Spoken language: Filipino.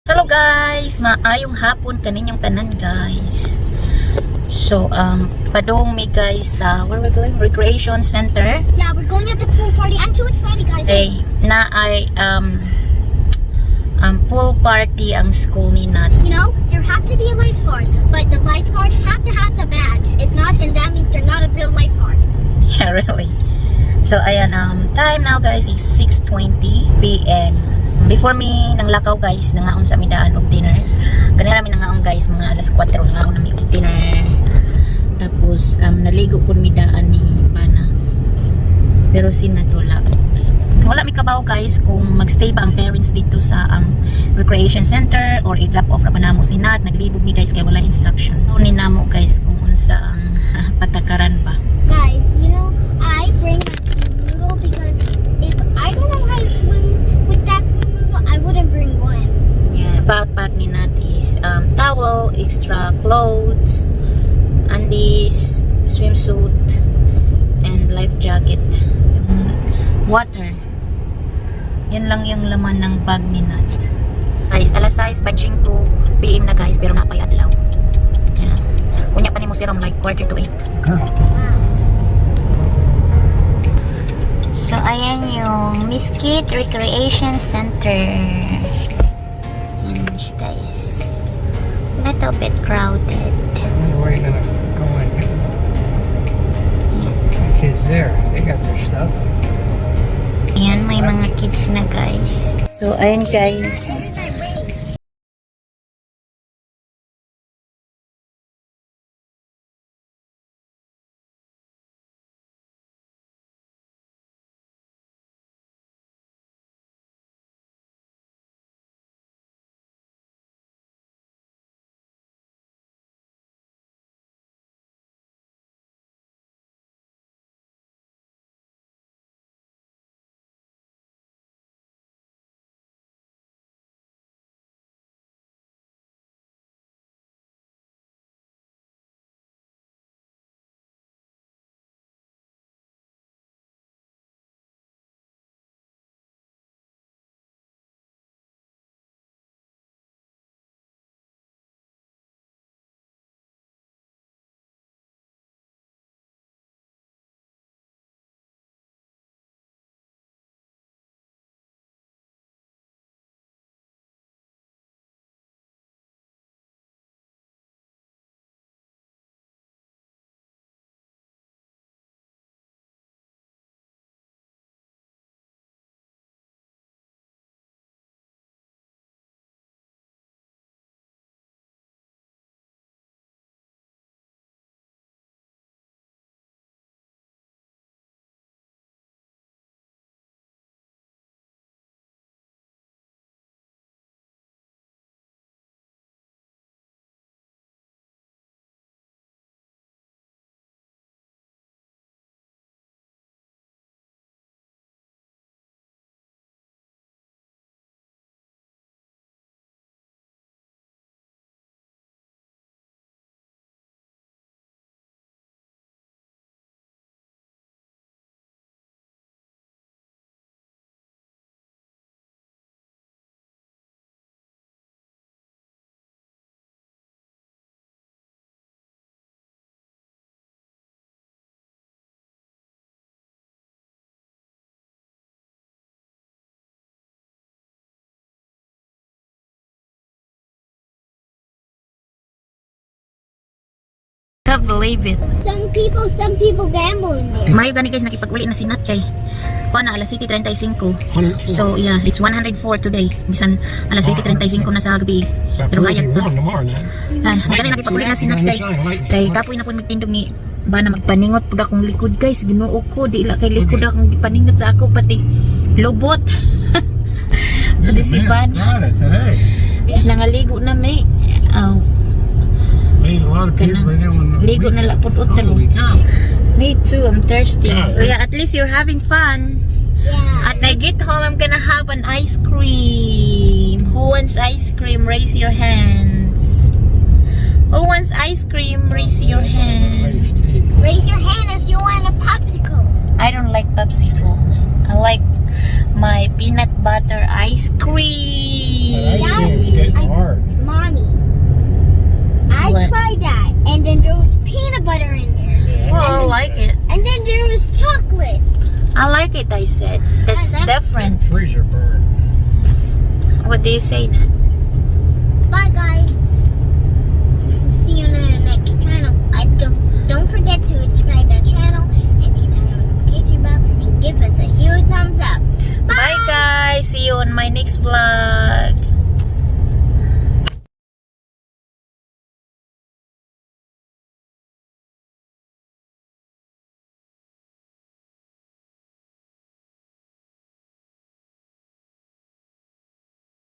Hello guys! Maayong hapon kaninyong tanan guys. So, padong me guys sa where we're going? Recreation Center. Yeah, we're going at the pool party. I'm too excited, guys. Okay, na ay pool party ang school ni Nat. You know, there have to be a lifeguard, but the lifeguard have to have the badge. If not, then that means they're not a real lifeguard. Yeah, really. So, ayan, time now guys is 6:20 p.m. Before me nang lakaw guys, nangaon sa midaan og dinner. Kanina mi nangaon guys, mga alas 4 nangaon na mi og dinner. Tapos naligo pud midaan ni Bana. Pero sinadula. Wala mi kabaw guys kung magstay ba ang parents dito sa recreation center or i-drop off ra ba namo si Nat. Naglibog mi guys kay wala instruction. So, ni namo guys kung unsa ang patakaran ba. Guys, you know, I bring my noodle because if I don't know how to swim with that noodle, I wouldn't bring one. Yeah, backpack ni Nat is towel, extra clothes, undies, swimsuit, and life jacket. Yung water. Yan lang yung laman ng bag ni Nat. Guys, alas 6, punching 2 PM na guys, pero napay adlaw. Yeah. Kunya pa ni mo serum like 7:45. So, ayan yung Mesquite Recreation Center. Ayan siya guys. Little bit crowded. Where are you gonna go in here? The kids there, they got their stuff. Ayan, may mga kids na guys. So, ayan guys. Can't believe it. Some people gamble in there. Mayo gani guys, nakipag-uli na si Nat kay kuha na alas 7:35. So yeah, it's 104 today. Bisan alas 7:35 na sa gabi. Pero hayag pa. Nagani nakipag-uli na si Nat guys. Kay kapoy na po magtindog ni Bana magpaningot pud akong likod guys. Ginoo ko di ila kay likod akong gipaningot sa ako pati lubot. Pati si Bana. Bis nangaligo na may. Ligo na lapod utalo. Me too, I'm thirsty. Oh yeah, at least you're having fun. Yeah. At I get home, I'm gonna have an ice cream. Who wants ice cream? Raise your hands. Who wants ice cream? Raise your hand. Raise your hand if you want a popsicle. I don't like popsicle. I like my peanut butter ice cream. Yeah, I I like it, I said. That's Yeah, different. Freezer burn. What do you say, Nat? Bye, guys. See you in the next channel. Don't forget to subscribe